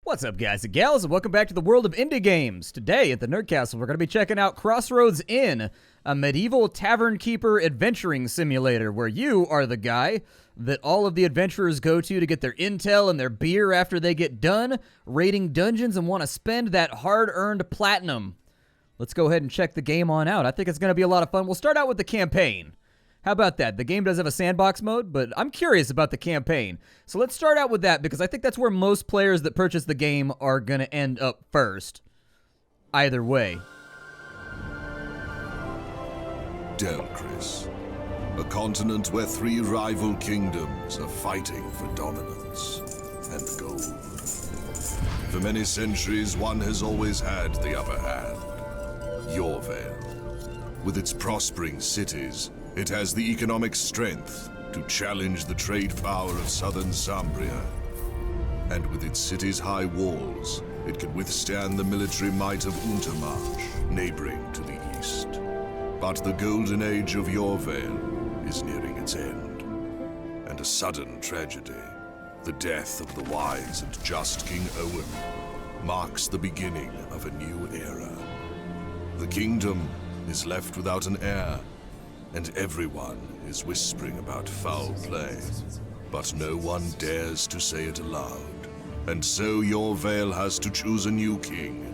What's up, guys and gals, and welcome back to the world of indie games. Today at the Nerd Castle, we're going to be checking out Crossroads Inn, a medieval tavern keeper adventuring simulator where you are the guy that all of the adventurers go to get their intel and their beer after they get done raiding dungeons and want to spend that hard-earned platinum. Let's go ahead and check the game on out. I think it's going to be a lot of fun. We'll start out with the campaign. How about that? The game does have a sandbox mode, but I'm curious about the campaign. So let's start out with that because I think that's where most players that purchase the game are going to end up first. Either way. Delchris, a continent where three rival kingdoms are fighting for dominance and gold. For many centuries, one has always had the upper hand. Yourville. With its prospering cities, it has the economic strength to challenge the trade power of southern Zambria. And with its city's high walls, it can withstand the military might of Untermarch, neighboring to the east. But the golden age of Yourville is nearing its end. And a sudden tragedy, the death of the wise and just King Owen, marks the beginning of a new era. The kingdom is left without an heir, and everyone is whispering about foul play, but no one dares to say it aloud. And so Yourville has to choose a new king,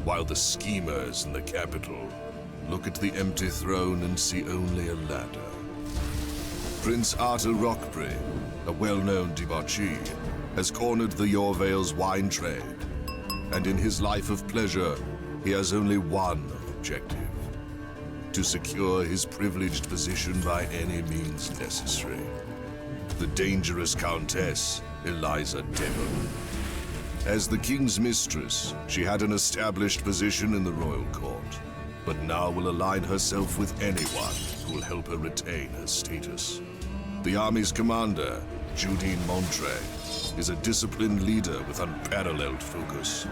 while the schemers in the capital look at the empty throne and see only a ladder. Prince Arthur Rockbury, a well-known debauchee, has cornered the Yourville's wine trade, and in his life of pleasure, he has only one objective: to secure his privileged position by any means necessary. The dangerous Countess, Eliza Devon. As the king's mistress, she had an established position in the royal court, but now will align herself with anyone who will help her retain her status. The army's commander, Judine Montre, is a disciplined leader with unparalleled focus.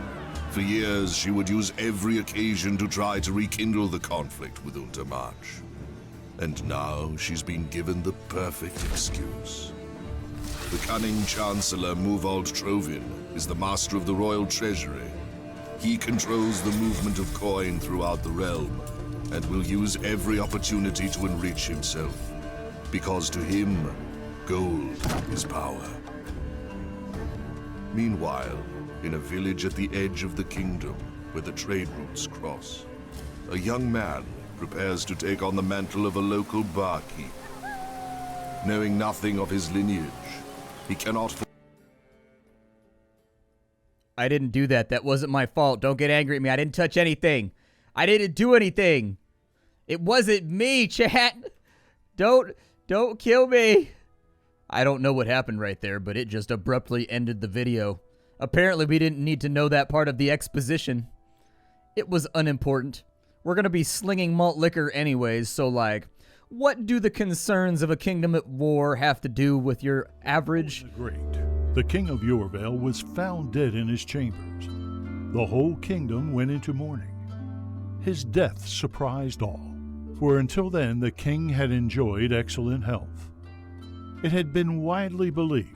For years, she would use every occasion to try to rekindle the conflict with Untermarch. And now she's been given the perfect excuse. The cunning Chancellor Muvald Trovin is the master of the royal treasury. He controls the movement of coin throughout the realm and will use every opportunity to enrich himself, because to him, gold is power. Meanwhile, in a village at the edge of the kingdom where the trade routes cross, a young man prepares to take on the mantle of a local barkeep. Knowing nothing of his lineage, he cannot... I didn't do that. That wasn't my fault. Don't get angry at me. I didn't touch anything. I didn't do anything. It wasn't me, chat. Don't kill me. I don't know what happened right there, but it just abruptly ended the video. Apparently, we didn't need to know that part of the exposition. It was unimportant. We're going to be slinging malt liquor anyways, so like, what do the concerns of a kingdom at war have to do with your average? The king of Yourville was found dead in his chambers. The whole kingdom went into mourning. His death surprised all, for until then the king had enjoyed excellent health. It had been widely believed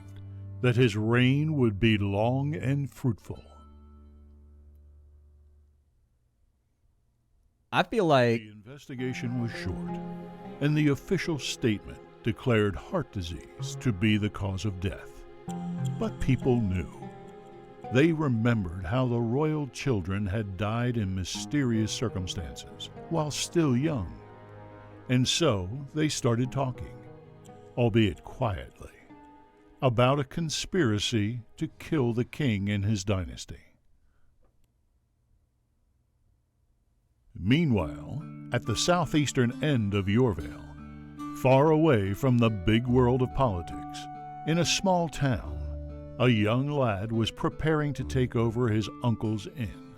that his reign would be long and fruitful. I feel like... The investigation was short, and the official statement declared heart disease to be the cause of death. But people knew. They remembered how the royal children had died in mysterious circumstances while still young. And so they started talking, albeit quietly, about a conspiracy to kill the king and his dynasty. Meanwhile, at the southeastern end of Yourville, far away from the big world of politics, in a small town, a young lad was preparing to take over his uncle's inn.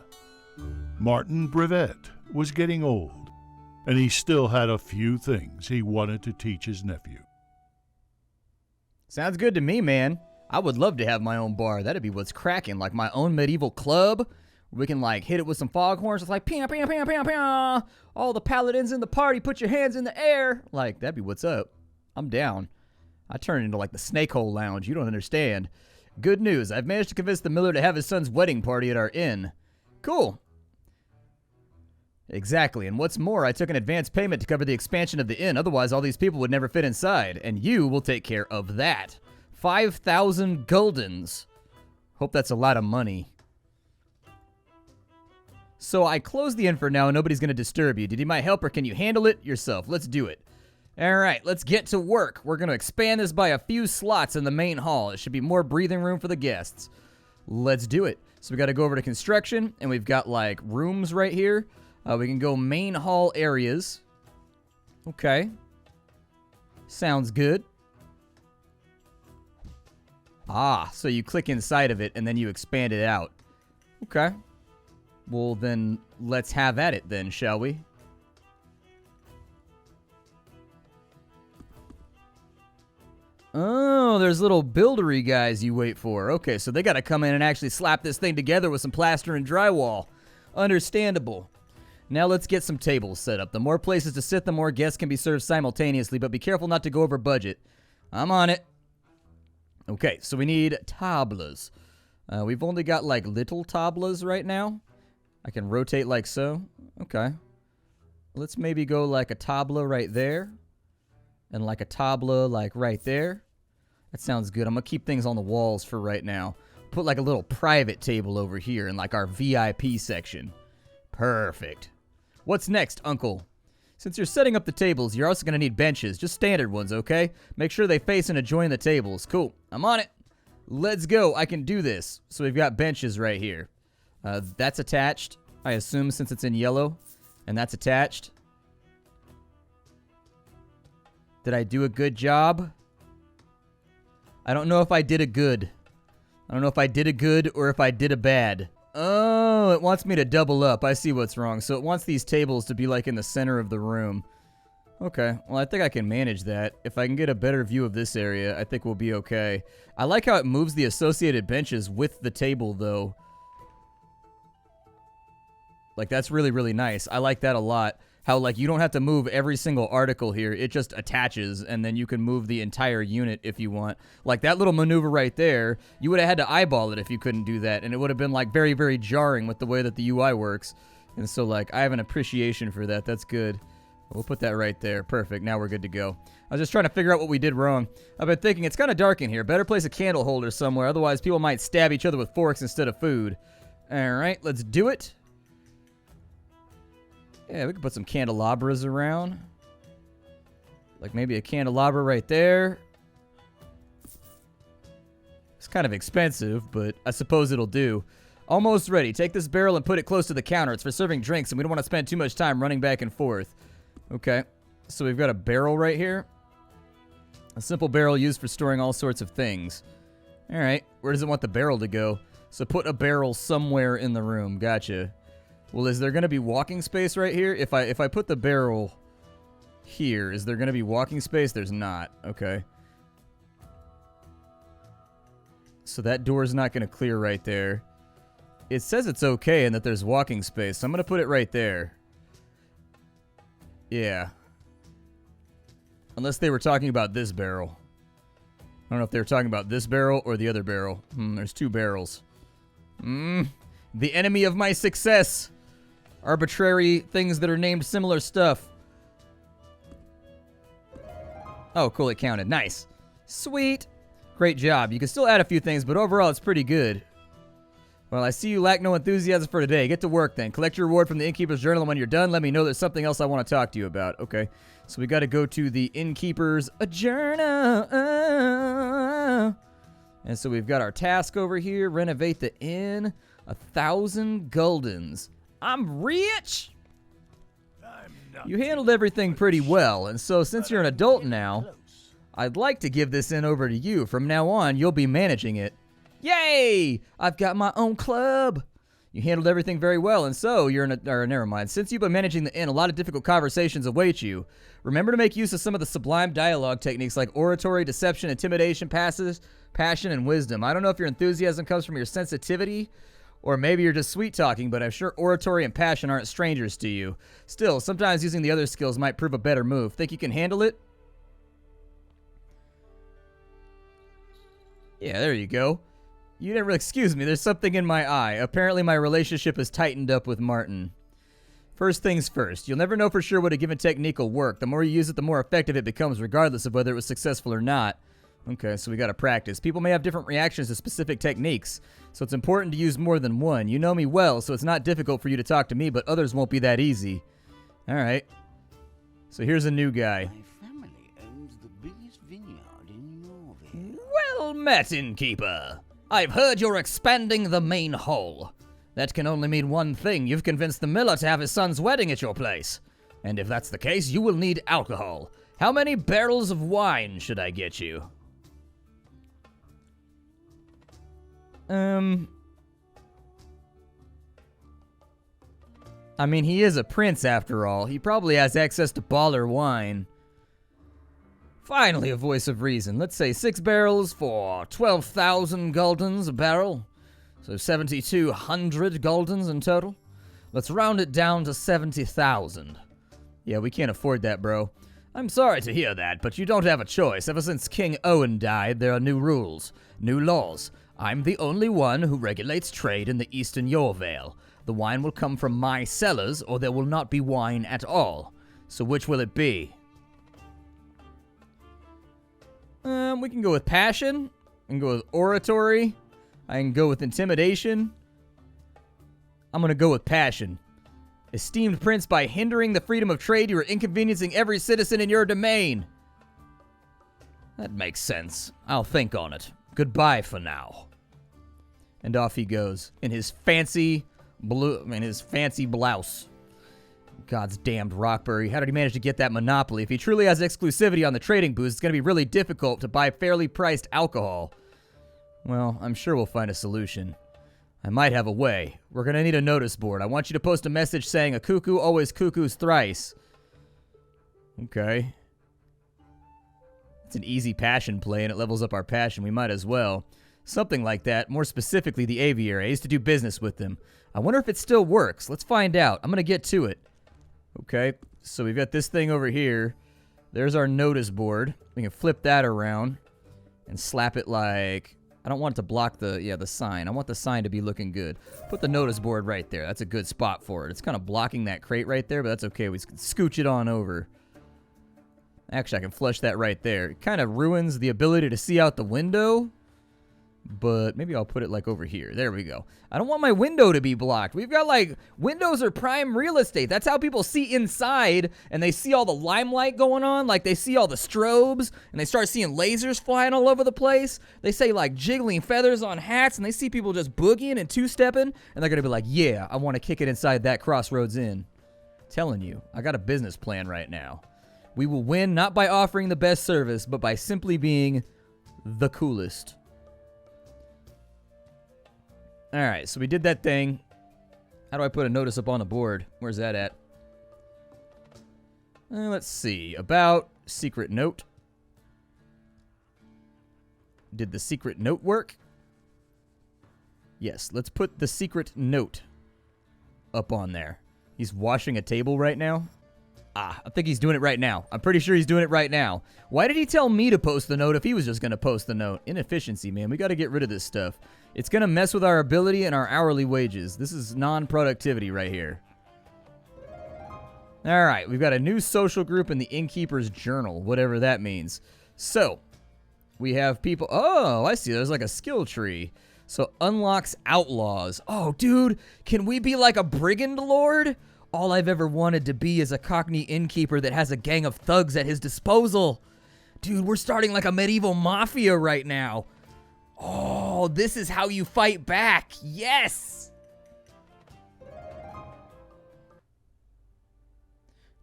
Martin Brevet was getting old, and he still had a few things he wanted to teach his nephew. Sounds good to me, man. I would love to have my own bar. That'd be what's cracking, like my own medieval club. We can like hit it with some foghorns. It's like ping, ping, ping, ping, ping. All the paladins in the party, put your hands in the air. Like, that'd be what's up. I'm down. I turn into like the Snake Hole Lounge. You don't understand. Good news. I've managed to convince the miller to have his son's wedding party at our inn. Cool. Exactly. And what's more, I took an advance payment to cover the expansion of the inn. Otherwise, all these people would never fit inside. And you will take care of that. 5,000 guldens. Hope that's a lot of money. So I closed the inn for now and nobody's going to disturb you. Did you need my help or can you handle it yourself? Let's do it. All right, let's get to work. We're going to expand this by a few slots in the main hall. It should be more breathing room for the guests. Let's do it. So we got to go over to construction and we've got like rooms right here. We can go main hall areas. Okay. Sounds good. Ah, so you click inside of it and then you expand it out. Okay. Well, then let's have at it then, shall we? Oh, there's little buildery guys you wait for. Okay, so they got to come in and actually slap this thing together with some plaster and drywall. Understandable. Now let's get some tables set up. The more places to sit, the more guests can be served simultaneously, but be careful not to go over budget. I'm on it. Okay, so we need tablas. We've only got like little tablas right now. I can rotate like so. Okay. Let's maybe go like a tabla right there. And like a tabla like right there. That sounds good. I'm going to keep things on the walls for right now. Put like a little private table over here in like our VIP section. Perfect. What's next, Uncle? Since you're setting up the tables, you're also going to need benches. Just standard ones, okay? Make sure they face and adjoin the tables. Cool. I'm on it. Let's go. I can do this. So we've got benches right here. That's attached, I assume, since it's in yellow. And that's attached. Did I do a good job? I don't know if I did a good. I don't know if I did a good or if I did a bad. Oh, it wants me to double up. I see what's wrong. So it wants these tables to be like in the center of the room. Okay, well, I think I can manage that. If I can get a better view of this area, I think we'll be okay. I like how it moves the associated benches with the table, though. Like, that's really, really nice. I like that a lot. How, like, you don't have to move every single article here. It just attaches, and then you can move the entire unit if you want. Like, that little maneuver right there, you would have had to eyeball it if you couldn't do that, and it would have been, like, very, very jarring with the way that the UI works. And so, like, I have an appreciation for that. That's good. We'll put that right there. Perfect. Now we're good to go. I was just trying to figure out what we did wrong. I've been thinking it's kind of dark in here. Better place a candle holder somewhere. Otherwise, people might stab each other with forks instead of food. All right, let's do it. Yeah, we can put some candelabras around. Like maybe a candelabra right there. It's kind of expensive, but I suppose it'll do. Almost ready. Take this barrel and put it close to the counter. It's for serving drinks, and we don't want to spend too much time running back and forth. Okay, so we've got a barrel right here. A simple barrel used for storing all sorts of things. All right, where does it want the barrel to go? So put a barrel somewhere in the room. Gotcha. Well, is there going to be walking space right here? If I put the barrel here, is there going to be walking space? There's not. Okay. So that door's not going to clear right there. It says it's okay and that there's walking space, so I'm going to put it right there. Yeah. Unless they were talking about this barrel. I don't know if they were talking about this barrel or the other barrel. There's two barrels. The enemy of my success. Arbitrary things that are named similar stuff. Oh, cool, it counted. Nice. Sweet. Great job. You can still add a few things, but overall it's pretty good. Well, I see you lack no enthusiasm for today. Get to work then. Collect your reward from the Innkeeper's Journal, and when you're done, let me know there's something else I want to talk to you about. Okay. So we got to go to the Innkeeper's Journal. And so we've got our task over here. Renovate the inn. 1,000 guldens. I'm rich! You handled everything pretty well, and so since you're an adult now, I'd like to give this inn over to you. From now on, you'll be managing it. Yay! I've got my own club! You handled everything very well, and so you're never mind. Since you've been managing the inn, a lot of difficult conversations await you. Remember to make use of some of the sublime dialogue techniques like oratory, deception, intimidation, passion, and wisdom. I don't know if your enthusiasm comes from your sensitivity, or maybe you're just sweet-talking, but I'm sure oratory and passion aren't strangers to you. Still, sometimes using the other skills might prove a better move. Think you can handle it? Yeah, there you go. You didn't really, excuse me, there's something in my eye. Apparently my relationship is tightened up with Martin. First things first, you'll never know for sure what a given technique will work. The more you use it, the more effective it becomes, regardless of whether it was successful or not. Okay, so we gotta practice. People may have different reactions to specific techniques, so it's important to use more than one. You know me well, so it's not difficult for you to talk to me, but others won't be that easy. Alright. So here's a new guy. My family owns the biggest vineyard in Yourville. Well met, innkeeper. I've heard you're expanding the main hall. That can only mean one thing. You've convinced the miller to have his son's wedding at your place. And if that's the case, you will need alcohol. How many barrels of wine should I get you? I mean, he is a prince after all. He probably has access to baller wine. Finally, a voice of reason. Let's say 6 barrels for 12,000 guldens a barrel. So 7,200 guldens in total. Let's round it down to 70,000. Yeah, we can't afford that, bro. I'm sorry to hear that, but you don't have a choice. Ever since King Owen died, there are new rules, new laws. I'm the only one who regulates trade in the Eastern Yourville. The wine will come from my cellars, or there will not be wine at all. So which will it be? We can go with passion. We can go with oratory. I can go with intimidation. I'm gonna go with passion. Esteemed prince, by hindering the freedom of trade, you are inconveniencing every citizen in your domain. That makes sense. I'll think on it. Goodbye for now. And off he goes in his fancy fancy blouse. God's damned Rockbury. How did he manage to get that monopoly? If he truly has exclusivity on the trading booths, it's going to be really difficult to buy fairly priced alcohol. Well, I'm sure we'll find a solution. I might have a way. We're going to need a notice board. I want you to post a message saying, "A cuckoo always cuckoos thrice." Okay. It's an easy passion play, and it levels up our passion. We might as well. Something like that. More specifically, the aviary. I used to do business with them. I wonder if it still works. Let's find out. I'm going to get to it. Okay, so we've got this thing over here. There's our notice board. We can flip that around and slap it like... I don't want it to block the sign. I want the sign to be looking good. Put the notice board right there. That's a good spot for it. It's kind of blocking that crate right there, but that's okay. We can scooch it on over. Actually, I can flush that right there. It kind of ruins the ability to see out the window, but maybe I'll put it like over here. There we go. I don't want my window to be blocked. We've got like, windows are prime real estate. That's how people see inside, and they see all the limelight going on. Like they see all the strobes, and they start seeing lasers flying all over the place. They say like jiggling feathers on hats, and they see people just boogieing and two-stepping, and they're going to be like, yeah, I want to kick it inside that Crossroads Inn. Telling you, I got a business plan right now. We will win not by offering the best service, but by simply being the coolest. Alright, so we did that thing. How do I put a notice up on the board? Where's that at? Let's see. About secret note. Did the secret note work? Yes, let's put the secret note up on there. He's washing a table right now. I think he's doing it right now. I'm pretty sure he's doing it right now. Why did he tell me to post the note if he was just going to post the note? Inefficiency, man. We got to get rid of this stuff. It's going to mess with our ability and our hourly wages. This is non-productivity right here. All right, we've got a new social group in the Innkeeper's Journal, whatever that means. So, we have people... Oh, I see. There's like a skill tree. So, unlocks outlaws. Oh, dude, can we be like a brigand lord? All I've ever wanted to be is a Cockney innkeeper that has a gang of thugs at his disposal. Dude, we're starting like a medieval mafia right now. Oh, this is how you fight back. Yes!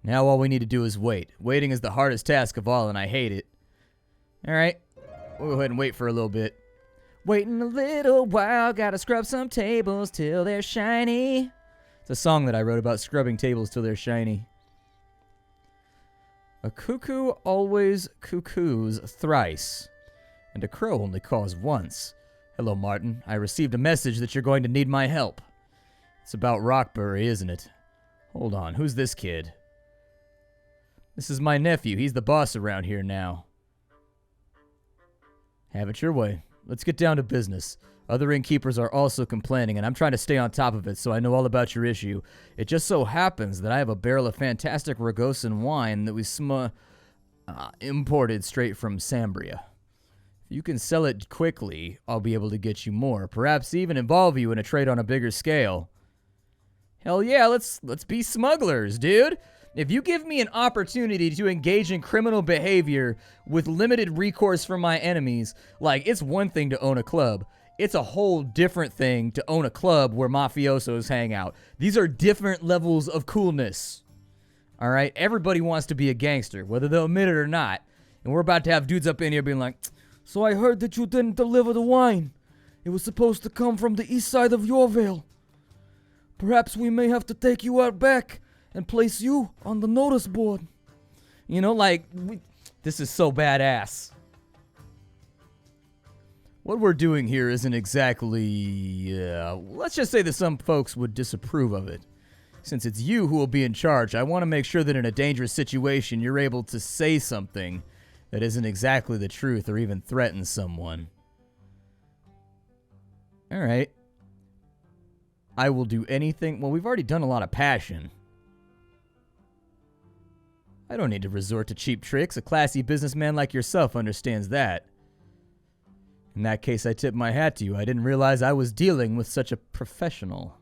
Now all we need to do is wait. Waiting is the hardest task of all, and I hate it. Alright, we'll go ahead and wait for a little bit. Waiting a little while, gotta scrub some tables till they're shiny. It's a song that I wrote about scrubbing tables till they're shiny. A cuckoo always cuckoos thrice, and a crow only caws once. Hello, Martin. I received a message that you're going to need my help. It's about Rockbury, isn't it? Hold on, who's this kid? This is my nephew. He's the boss around here now. Have it your way. Let's get down to business. Other innkeepers are also complaining, and I'm trying to stay on top of it, so I know all about your issue. It just so happens that I have a barrel of fantastic Ragosan wine that we imported straight from Sambria. If you can sell it quickly, I'll be able to get you more, perhaps even involve you in a trade on a bigger scale. Hell yeah, let's be smugglers, dude. If you give me an opportunity to engage in criminal behavior with limited recourse from my enemies, like, it's one thing to own a club. It's a whole different thing to own a club where mafiosos hang out. These are different levels of coolness. All right? Everybody wants to be a gangster, whether they'll admit it or not. And we're about to have dudes up in here being like, so I heard that you didn't deliver the wine. It was supposed to come from the east side of Yourville. Perhaps we may have to take you out back and place you on the notice board. You know, like, this is so badass. What we're doing here isn't exactly, let's just say that some folks would disapprove of it. Since it's you who will be in charge, I want to make sure that in a dangerous situation, you're able to say something that isn't exactly the truth or even threatens someone. All right. I will do anything. Well, we've already done a lot of passion. I don't need to resort to cheap tricks. A classy businessman like yourself understands that. In that case, I tip my hat to you. I didn't realize I was dealing with such a professional.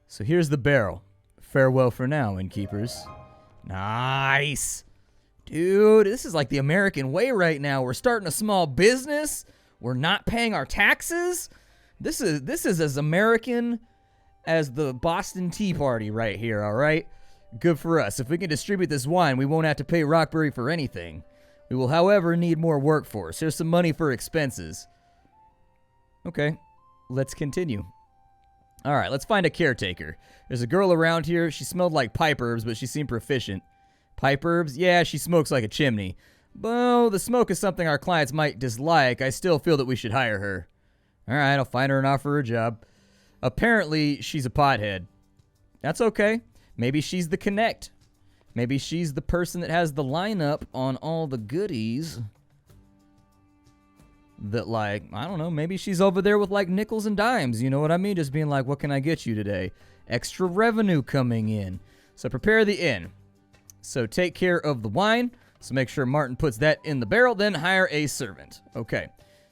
So here's the barrel. Farewell for now, innkeepers. Nice. Dude, this is like the American way right now. We're starting a small business. We're not paying our taxes. This is as American as the Boston Tea Party right here, all right? Good for us. If we can distribute this wine, we won't have to pay Rockbury for anything. We will, however, need more workforce. Here's some money for expenses. Okay, let's continue. All right, let's find a caretaker. There's a girl around here. She smelled like pipe herbs, but she seemed proficient. Pipe herbs? Yeah, she smokes like a chimney. Well, the smoke is something our clients might dislike. I still feel that we should hire her. All right, I'll find her and offer her a job. Apparently, she's a pothead. That's okay. Maybe she's the connect. Maybe she's the person that has the lineup on all the goodies. That, like, I don't know, maybe she's over there with, like, nickels and dimes. You know what I mean? Just being like, what can I get you today? Extra revenue coming in. So prepare the inn. So take care of the wine. So make sure Martin puts that in the barrel. Then hire a servant. Okay.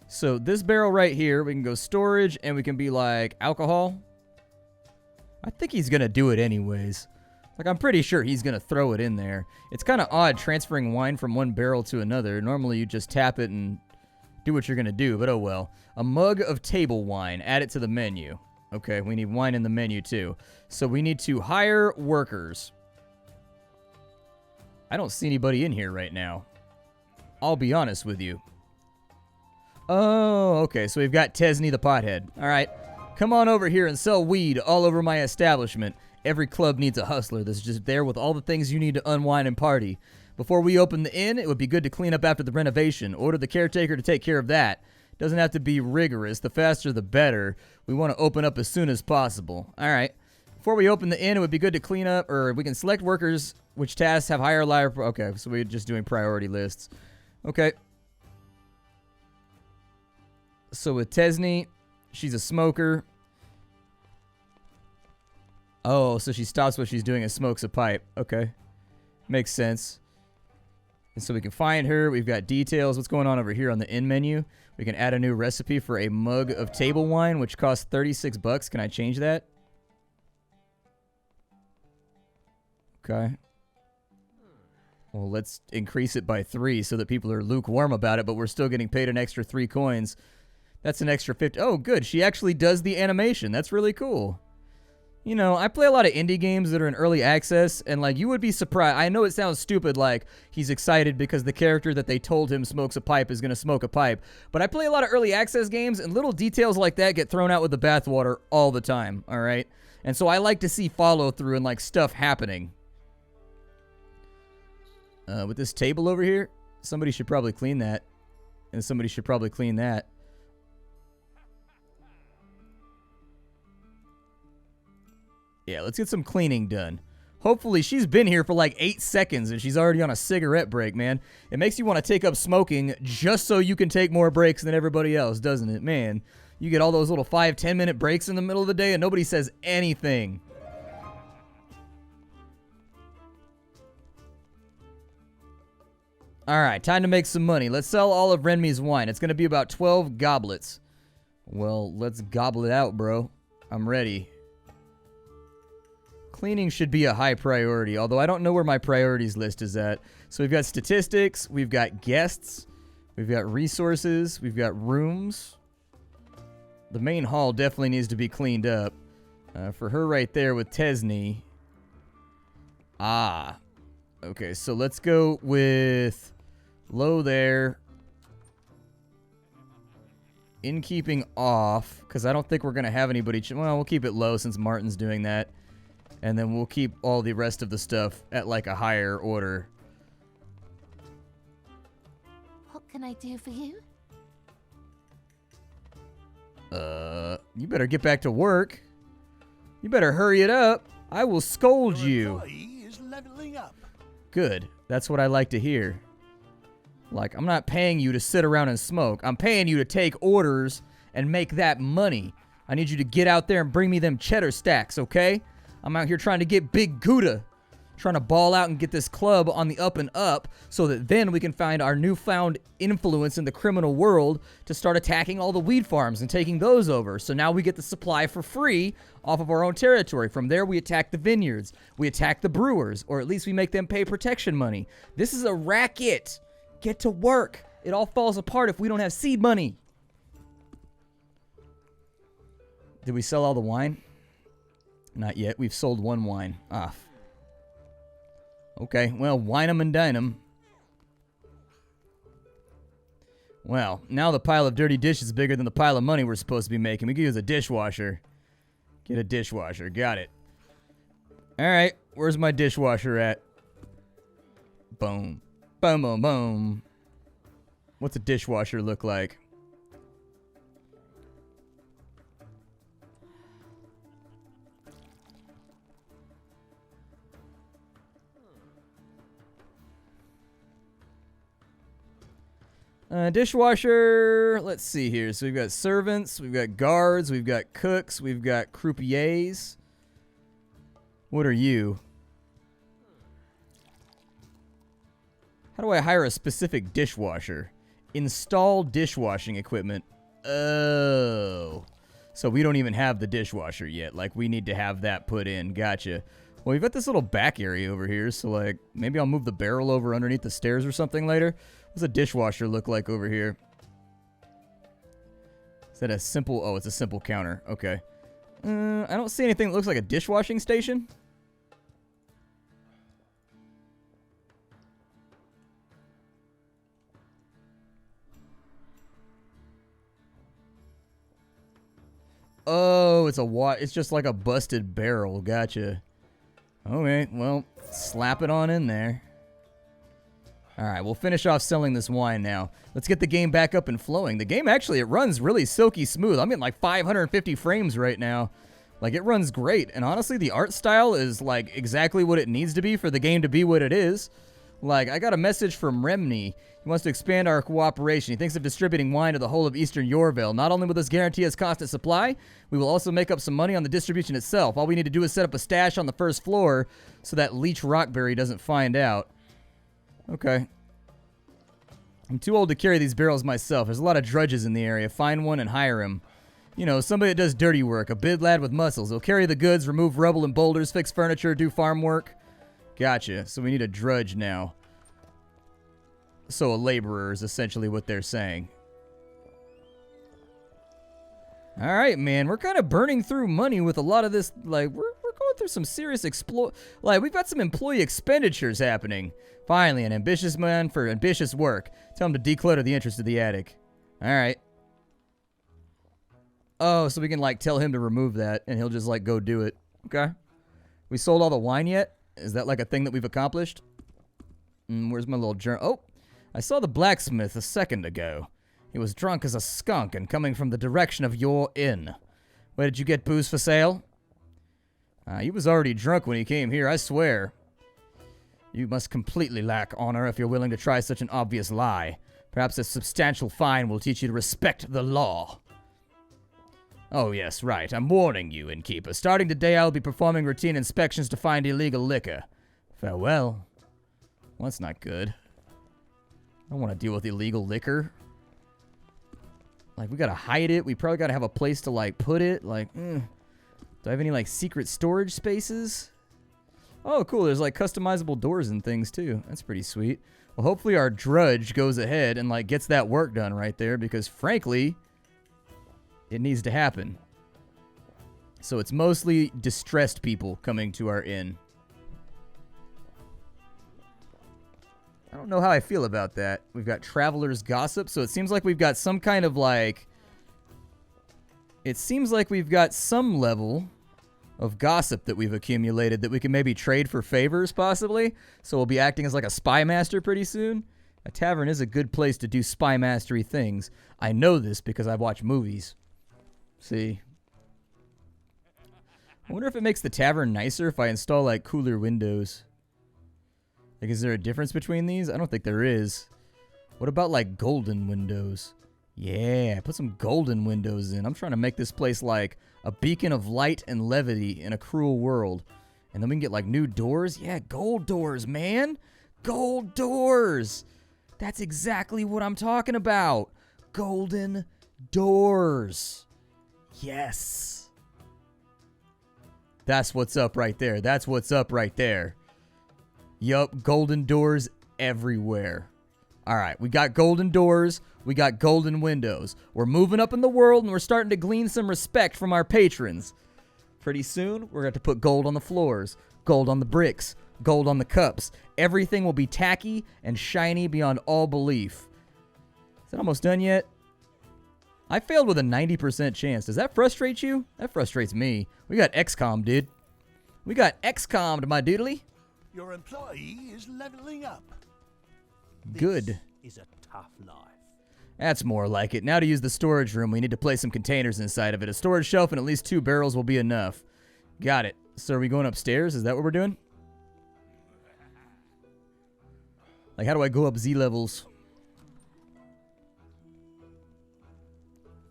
So this barrel right here, we can go storage, and we can be like, alcohol. I think he's going to do it anyways. Like, I'm pretty sure he's going to throw it in there. It's kind of odd transferring wine from one barrel to another. Normally, you just tap it and do what you're going to do, but oh well. A mug of table wine. Add it to the menu. Okay, we need wine in the menu, too. So we need to hire workers. I don't see anybody in here right now. I'll be honest with you. Oh, okay, so we've got Tesney the pothead. All right, come on over here and sell weed all over my establishment. Every club needs a hustler that's just there with all the things you need to unwind and party. Before we open the inn, it would be good to clean up after the renovation. Order the caretaker to take care of that. Doesn't have to be rigorous. The faster, the better. We want to open up as soon as possible. All right. Before we open the inn, it would be good to clean up, or we can select workers which tasks have higher life. Okay, so we're just doing priority lists. Okay. So with Tesney, she's a smoker. Oh, so she stops what she's doing and smokes a pipe. Okay. Makes sense. And so we can find her. We've got details. What's going on over here on the inn menu? We can add a new recipe for a mug of table wine, which costs 36 bucks. Can I change that? Okay. Well, let's increase it by 3 so that people are lukewarm about it, but we're still getting paid an extra 3 coins. That's an extra 50. Oh, good. She actually does the animation. That's really cool. You know, I play a lot of indie games that are in early access, and, like, you would be surprised. I know it sounds stupid, like, he's excited because the character that they told him smokes a pipe is going to smoke a pipe. But I play a lot of early access games, and little details like that get thrown out with the bathwater all the time, all right? And so I like to see follow-through and, like, stuff happening. With this table over here, somebody should probably clean that. And somebody should probably clean that. Yeah, let's get some cleaning done. Hopefully, she's been here for like 8 seconds and she's already on a cigarette break, man. It makes you want to take up smoking just so you can take more breaks than everybody else, doesn't it? Man, you get all those little 5-10 minute breaks in the middle of the day and nobody says anything. All right, time to make some money. Let's sell all of Renmi's wine. It's going to be about 12 goblets. Well, let's gobble it out, bro. I'm ready. Cleaning should be a high priority, although I don't know where my priorities list is at. So we've got statistics, we've got guests, we've got resources, we've got rooms. The main hall definitely needs to be cleaned up. For her right there with Tesney. Ah. Okay, so let's go with low there. Innkeeping off, because I don't think we're going to have anybody. Well, we'll keep it low since Martin's doing that. And then we'll keep all the rest of the stuff at like a higher order. What can I do for you? You better get back to work. You better hurry it up. I will scold you. Is leveling up. Good. That's what I like to hear. Like, I'm not paying you to sit around and smoke. I'm paying you to take orders and make that money. I need you to get out there and bring me them cheddar stacks, okay? I'm out here trying to get big Gouda. Trying to ball out and get this club on the up and up so that then we can find our newfound influence in the criminal world to start attacking all the weed farms and taking those over. So now we get the supply for free off of our own territory. From there, we attack the vineyards. We attack the brewers, or at least we make them pay protection money. This is a racket. Get to work. It all falls apart if we don't have seed money. Did we sell all the wine? Not yet. We've sold one wine. Okay, well, wine 'em and dine 'em. Well, now the pile of dirty dishes is bigger than the pile of money we're supposed to be making. We could use a dishwasher. Get a dishwasher. Got it. All right, where's my dishwasher at? Boom. Boom, boom, boom. What's a dishwasher look like? Dishwasher, let's see here. So we've got servants, we've got guards, we've got cooks, we've got croupiers. What are you? How do I hire a specific dishwasher? Install dishwashing equipment. Oh. So we don't even have the dishwasher yet. Like, we need to have that put in. Gotcha. Well, we've got this little back area over here, so, like, maybe I'll move the barrel over underneath the stairs or something later. What's a dishwasher look like over here? Is that a simple... Oh, it's a simple counter. Okay. I don't see anything that looks like a dishwashing station. Oh, it's just like a busted barrel. Gotcha. Okay, well, slap it on in there. All right, we'll finish off selling this wine now. Let's get the game back up and flowing. The game, actually, it runs really silky smooth. I'm getting like 550 frames right now. Like, it runs great. And honestly, the art style is like exactly what it needs to be for the game to be what it is. Like, I got a message from Remny. He wants to expand our cooperation. He thinks of distributing wine to the whole of eastern Yourville. Not only will this guarantee us constant supply, we will also make up some money on the distribution itself. All we need to do is set up a stash on the first floor so that Leech Rockberry doesn't find out. Okay. I'm too old to carry these barrels myself. There's a lot of drudges in the area. Find one and hire him. You know, somebody that does dirty work. A big lad with muscles. He'll carry the goods, remove rubble and boulders, fix furniture, do farm work. Gotcha. So we need a drudge now. So a laborer is essentially what they're saying. All right, man. We're kind of burning through money with a lot of this. Like, we're going through some serious Like, we've got some employee expenditures happening. Finally, an ambitious man for ambitious work. Tell him to declutter the entrance to the attic. All right. Oh, so we can, like, tell him to remove that, and he'll just, like, go do it. Okay. We sold all the wine yet? Is that, like, a thing that we've accomplished? Where's my little journal? Oh, I saw the blacksmith a second ago. He was drunk as a skunk and coming from the direction of your inn. Where did you get booze for sale? He was already drunk when he came here, I swear. You must completely lack honor if you're willing to try such an obvious lie. Perhaps a substantial fine will teach you to respect the law. Oh yes, right. I'm warning you, innkeeper. Starting today, I will be performing routine inspections to find illegal liquor. Farewell. Well, that's not good. I don't want to deal with illegal liquor. Like, we gotta hide it. We probably gotta have a place to, like, put it. Like, do I have any, like, secret storage spaces? Oh, cool. There's, like, customizable doors and things, too. That's pretty sweet. Well, hopefully our drudge goes ahead and, like, gets that work done right there because, frankly, it needs to happen. So it's mostly distressed people coming to our inn. I don't know how I feel about that. We've got traveler's gossip, so it seems like we've got some kind of, like... It seems like we've got some level of gossip that we've accumulated that we can maybe trade for favors, possibly. So we'll be acting as like a spy master pretty soon. A tavern is a good place to do spy mastery things. I know this because I've watched movies. See? I wonder if it makes the tavern nicer if I install, like, cooler windows. Like, is there a difference between these? I don't think there is. What about, like, golden windows? Yeah, put some golden windows in. I'm trying to make this place like a beacon of light and levity in a cruel world. And then we can get like new doors. Yeah, gold doors, man. Gold doors. That's exactly what I'm talking about. Golden doors. Yes. That's what's up right there. That's what's up right there. Yup, golden doors everywhere. All right, we got golden doors. We got golden windows. We're moving up in the world, and we're starting to glean some respect from our patrons. Pretty soon, we're going to put gold on the floors, gold on the bricks, gold on the cups. Everything will be tacky and shiny beyond all belief. Is that almost done yet? I failed with a 90% chance. Does that frustrate you? That frustrates me. We got XCOM, dude. We got XCOM'd, my doodly. Your employee is leveling up. Good. This is a tough life. That's more like it. Now to use the storage room, we need to place some containers inside of it. A storage shelf and at least 2 barrels will be enough. Got it. So are we going upstairs? Is that what we're doing? Like, how do I go up Z levels?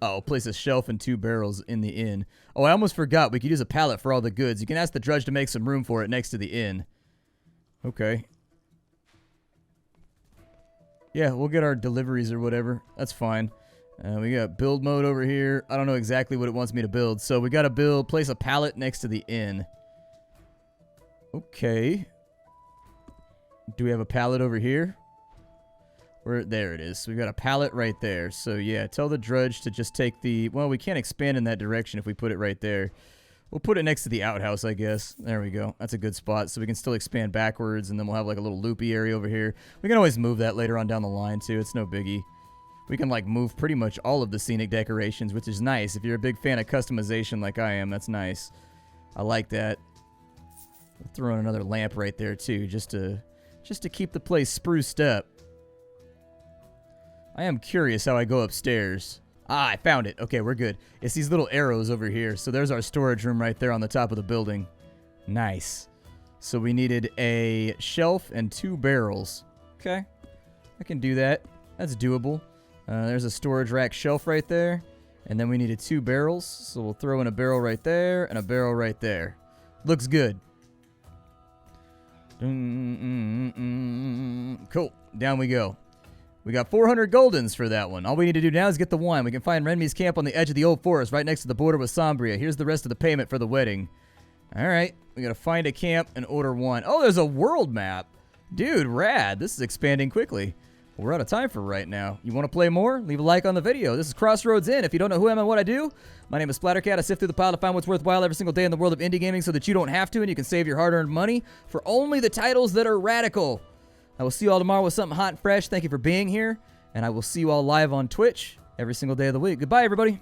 Oh, place a shelf and 2 barrels in the inn. Oh, I almost forgot. We could use a pallet for all the goods. You can ask the drudge to make some room for it next to the inn. Okay. Yeah, we'll get our deliveries or whatever. That's fine. We got build mode over here. I don't know exactly what it wants me to build. So we got to place a pallet next to the inn. Okay. Do we have a pallet over here? There it is. So we got a pallet right there. So yeah, tell the drudge to just take the... Well, we can't expand in that direction if we put it right there. We'll put it next to the outhouse, I guess. There we go. That's a good spot. So we can still expand backwards, and then we'll have like a little loopy area over here. We can always move that later on down the line, too. It's no biggie. We can like move pretty much all of the scenic decorations, which is nice. If you're a big fan of customization like I am, that's nice. I like that. We'll throw in another lamp right there, too, just to keep the place spruced up. I am curious how I go upstairs. Ah, I found it. Okay, we're good. It's these little arrows over here. So there's our storage room right there on the top of the building. Nice. So we needed a shelf and 2 barrels. Okay. I can do that. That's doable. There's a storage rack shelf right there. And then we needed 2 barrels. So we'll throw in a barrel right there and a barrel right there. Looks good. Cool. Down we go. We got 400 goldens for that one. All we need to do now is get the wine. We can find Renmi's camp on the edge of the old forest right next to the border with Sombria. Here's the rest of the payment for the wedding. All right. We got to find a camp and order wine. Oh, there's a world map. Dude, rad. This is expanding quickly. We're out of time for right now. You want to play more? Leave a like on the video. This is Crossroads Inn. If you don't know who I am and what I do, my name is Splattercat. I sift through the pile to find what's worthwhile every single day in the world of indie gaming so that you don't have to and you can save your hard-earned money for only the titles that are radical. I will see you all tomorrow with something hot and fresh. Thank you for being here, and I will see you all live on Twitch every single day of the week. Goodbye, everybody.